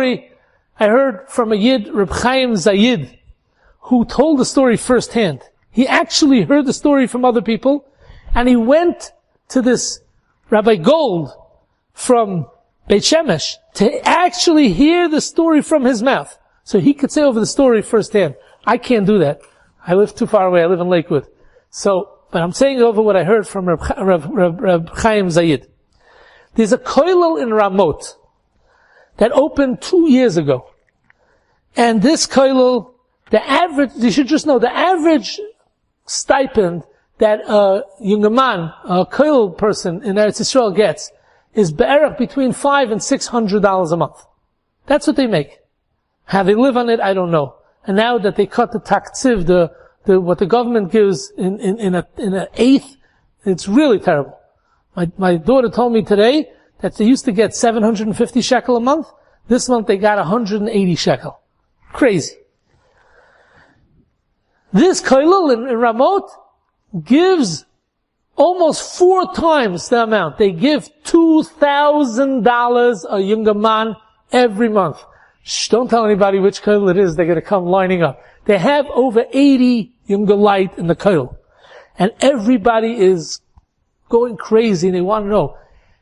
story I heard from a Yid, Reb Chaim Zayid, who told the story firsthand. He actually heard the story from other people, and he went to this Rabbi Gold from Beit Shemesh to actually hear the story from his mouth. So he could say over the story firsthand. I can't do that. I live too far away. I live in Lakewood. But I'm saying over what I heard from Reb Chaim Zayid. There's a kollel in Ramot that opened 2 years ago. And this kollel, you should just know, the average stipend that a younger man, a kollel person in Eretz Yisrael gets is be'erach between $500 and $600 a month. That's what they make. How they live on it, I don't know. And now that they cut the taktziv, what the government gives in an eighth, it's really terrible. My daughter told me today that they used to get 750 shekel a month. This month they got 180 shekel. Crazy. This kollel in Ramot gives almost 4 times the amount. They give $2,000 a younger man every month. Shh, don't tell anybody which kollel it is. They're going to come lining up. They have over 80 younger light in the kollel. And everybody is going crazy and they want to know,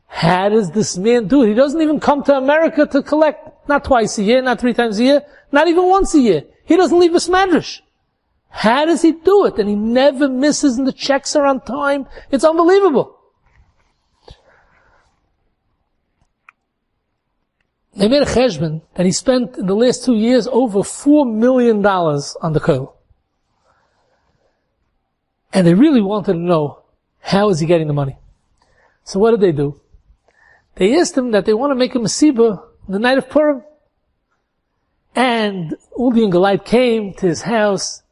how does this man do it? He doesn't even come to America to collect, not twice a year, not 3 times a year, not even once a year. He doesn't leave a smadrash. How does he do it? And he never misses and the checks are on time. It's unbelievable. They made a cheshbon that he spent in the last 2 years over $4 million on the kollel. And they really wanted to know, how is he getting the money? So what did they do? They asked him that they want to make a masibah on the night of Purim. And all the Yungalite came to his house,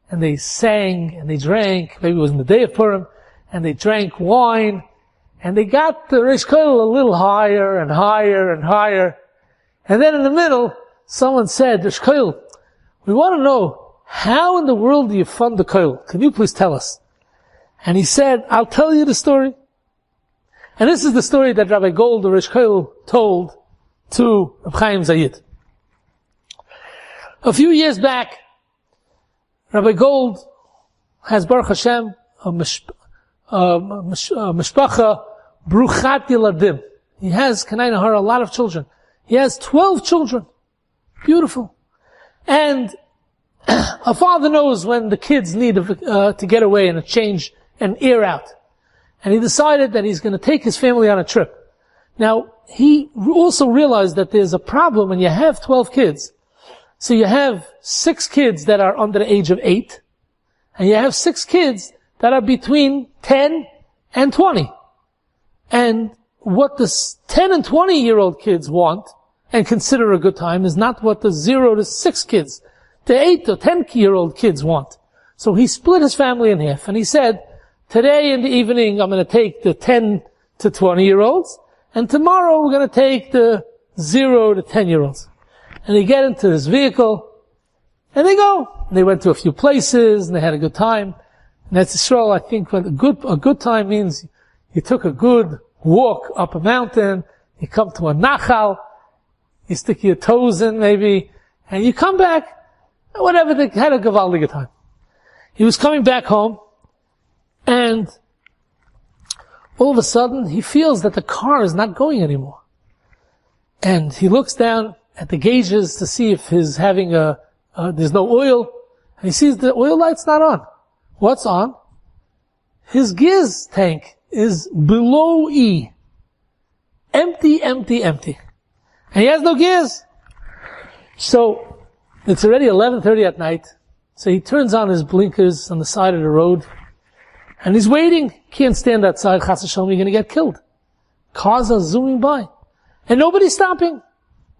and they sang, and they drank, maybe it was on the day of Purim, and they drank wine, and they got the Reish Kollel a little higher, and higher, and higher. And then in the middle, someone said, Reish Kollel, we want to know, how in the world do you fund the kollel? Can you please tell us? And he said, I'll tell you the story. And this is the story that Rabbi Gold, the Reish Kollel, told to Reb Chaim Zayid. A few years back, Rabbi Gold has, Baruch Hashem, a mishpacha bruchat yiladim. He has, Kanai Nahar, a lot of children. He has 12 children. Beautiful. And a father knows when the kids need to get away and a change and air out. And he decided that he's going to take his family on a trip. Now, he also realized that there's a problem when you have 12 kids. So you have 6 kids that are under the age of 8, and you have 6 kids that are between 10 and 20. And what the 10 and 20-year-old kids want and consider a good time is not what the 0 to 6 kids, the 8 to 10-year-old kids want. So he split his family in half, and he said, today in the evening I'm going to take the 10 to 20-year-olds, and tomorrow we're going to take the 0 to 10-year-olds. And they get into this vehicle, and they go. And they went to a few places, and they had a good time. And that's Yisrael, I think, when a good time means you took a good walk up a mountain, you come to a nachal, you stick your toes in maybe, and you come back, whatever, they had a gavaldiga time. He was coming back home, and all of a sudden, he feels that the car is not going anymore. And he looks down at the gauges to see if he's having there's no oil, and he sees the oil light's not on. What's on? His gears tank is below E. Empty, empty, empty. And he has no gears. So, it's already 11:30 at night, so he turns on his blinkers on the side of the road, and he's waiting. Can't stand outside, chas v'shalom, you're gonna get killed. Cars are zooming by. And nobody's stopping.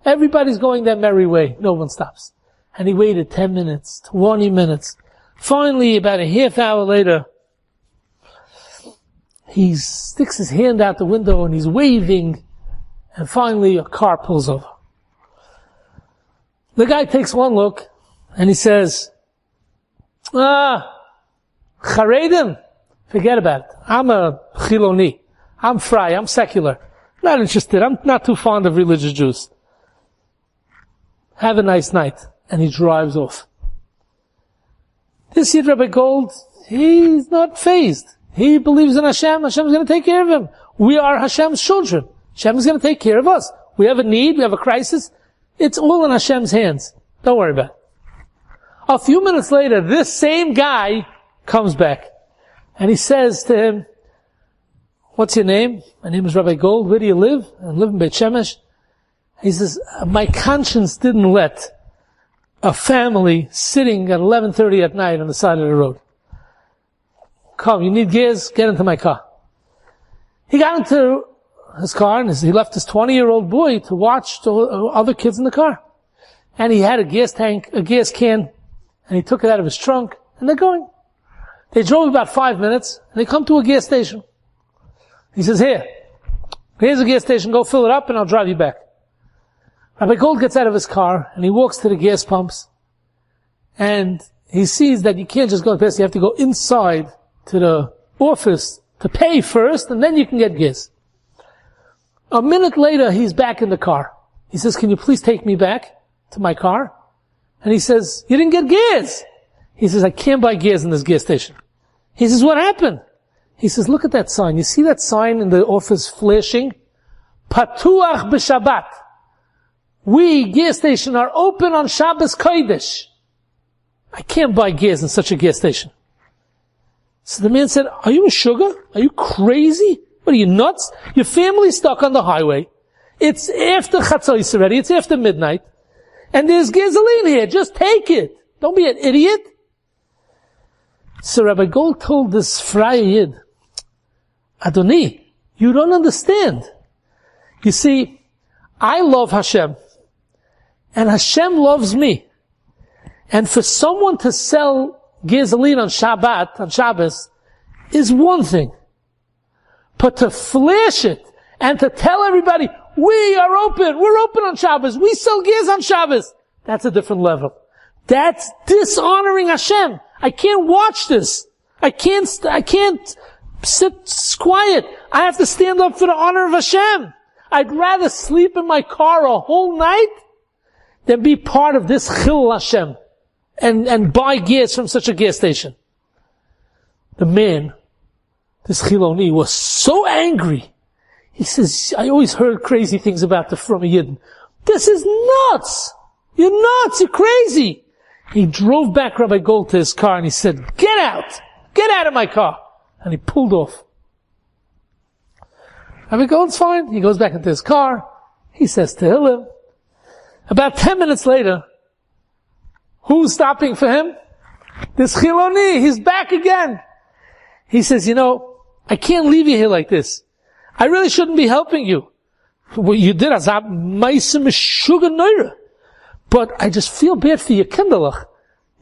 Everybody's going their merry way. No one stops. And he waited 10 minutes, 20 minutes. Finally, about a half hour later, he sticks his hand out the window and he's waving, and finally a car pulls over. The guy takes one look, and he says, Charedim, forget about it. I'm a Chiloni. I'm fry. I'm secular. Not interested. I'm not too fond of religious Jews. Have a nice night. And he drives off. This Yid Rabbi Gold, he's not fazed. He believes in Hashem. Hashem's going to take care of him. We are Hashem's children. Hashem's going to take care of us. We have a need, we have a crisis. It's all in Hashem's hands. Don't worry about it. A few minutes later, this same guy comes back. And he says to him, what's your name? My name is Rabbi Gold. Where do you live? I live in Beit Shemesh. He says, my conscience didn't let a family sitting at 11:30 at night on the side of the road. Come, you need gas? Get into my car. He got into his car and he left his 20-year-old boy to watch the other kids in the car. And he had a gas tank, a gas can, and he took it out of his trunk, and they're going. They drove about 5 minutes, and they come to a gas station. He says, here's a gas station, go fill it up, and I'll drive you back. Rabbi Gold gets out of his car, and he walks to the gas pumps, and he sees that you can't just go past, you have to go inside to the office to pay first, and then you can get gas. A minute later, he's back in the car. He says, can you please take me back to my car? And he says, you didn't get gas. He says, I can't buy gas in this gas station. He says, what happened? He says, look at that sign. You see that sign in the office flashing? Patuach b'Shabbat. We, gas station, are open on Shabbos Kiddush. I can't buy gas in such a gas station. So the man said, are you a sugar? Are you crazy? What are you, nuts? Your family's stuck on the highway. It's after Chatzos already. It's after midnight. And there's gasoline here. Just take it. Don't be an idiot. So Rabbi Gold told this Freie Yid, Adoni, you don't understand. You see, I love Hashem. And Hashem loves me. And for someone to sell gasoline on Shabbat, on Shabbos, is one thing. But to flash it and to tell everybody, we are open, we're open on Shabbos, we sell gas on Shabbos, that's a different level. That's dishonoring Hashem. I can't watch this. I can't sit quiet. I have to stand up for the honor of Hashem. I'd rather sleep in my car a whole night than be part of this Chil Hashem and buy gas from such a gas station. The man, this Chiloni, was so angry. He says, I always heard crazy things about the Frum Yidden. This is nuts! You're nuts! You're crazy! He drove back Rabbi Gold to his car and he said, get out! Get out of my car! And he pulled off. Rabbi Gold's fine. He goes back into his car. He says Tehillim. About 10 minutes later, who's stopping for him? This Chiloni. He's back again. He says, I can't leave you here like this. I really shouldn't be helping you. What you did, but I just feel bad for your kinderlach.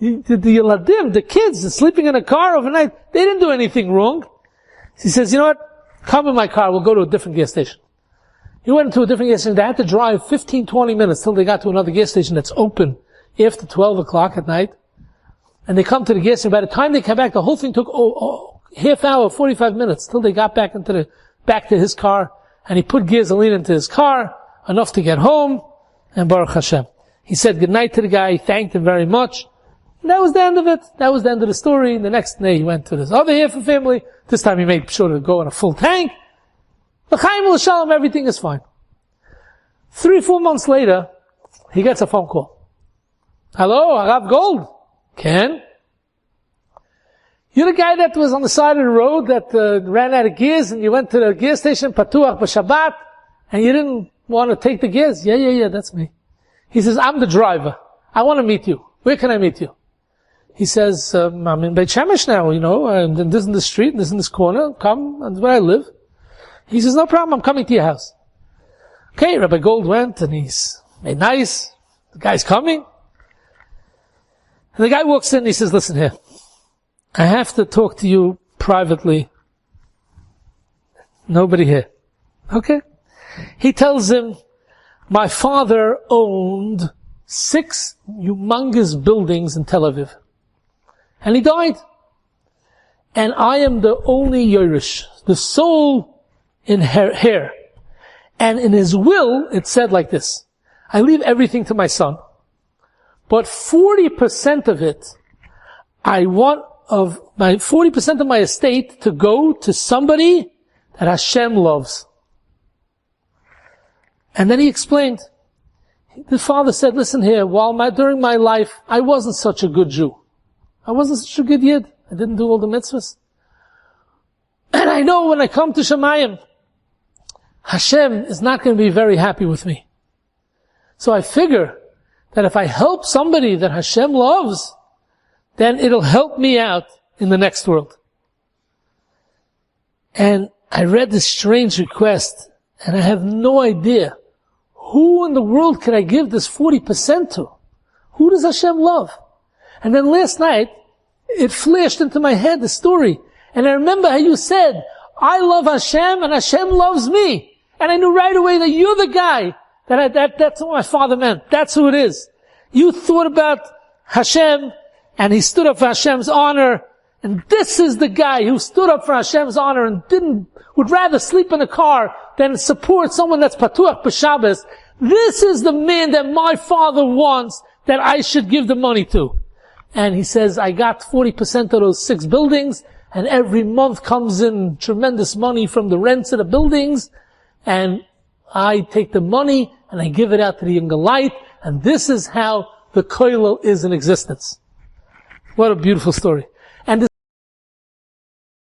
The Yeladim, the kids, are sleeping in a car overnight. They didn't do anything wrong. He says, you know what? Come in my car. We'll go to a different gas station. He went to a different gas station. They had to drive 15, 20 minutes till they got to another gas station that's open after 12 o'clock at night. And they come to the gas station. By the time they came back, the whole thing took half hour, 45 minutes till they got back back to his car. And he put gasoline into his car, enough to get home, and Baruch Hashem. He said goodnight to the guy. He thanked him very much. And that was the end of it. That was the end of the story. The next day he went to this other Heifer family. This time he made sure to go in a full tank. L'chaim l'shalom, everything is fine. 3-4 months later, he gets a phone call. Hello, Harav Gold. Ken? You're the guy that was on the side of the road that ran out of gas and you went to the gas station, Patuach b'Shabbat, and you didn't want to take the gas? Yeah, that's me. He says, I'm the driver. I want to meet you. Where can I meet you? He says, I'm in Beit Shemesh now, and this in the street, and this in this corner. Come, that's where I live. He says, no problem, I'm coming to your house. Okay, Rabbi Gold went, and he's made nice. The guy's coming. And the guy walks in, and he says, listen here. I have to talk to you privately. Nobody here. Okay. He tells him, my father owned 6 humongous buildings in Tel Aviv. And he died. And I am the only Yerush, the sole heir. And in his will, it said like this, I leave everything to my son. but 40% of it, I want of my 40% of my estate to go to somebody that Hashem loves. And then he explained, the father said, listen here, during my life, I wasn't such a good Jew. I wasn't such a good Yid. I didn't do all the mitzvahs. And I know when I come to Shemayim, Hashem is not going to be very happy with me. So I figure that if I help somebody that Hashem loves, then it'll help me out in the next world. And I read this strange request, and I have no idea who in the world could I give this 40% to? Who does Hashem love? And then last night, it flashed into my head, the story. And I remember how you said, I love Hashem and Hashem loves me. And I knew right away that you're the guy that's what my father meant. That's who it is. You thought about Hashem and he stood up for Hashem's honor. And this is the guy who stood up for Hashem's honor and would rather sleep in a car than support someone that's patuach b'Shabbos. This is the man that my father wants that I should give the money to. And he says, I got 40% of those 6 buildings, and every month comes in tremendous money from the rents of the buildings, and I take the money and I give it out to the younger light, and this is how the kollel is in existence. What a beautiful story.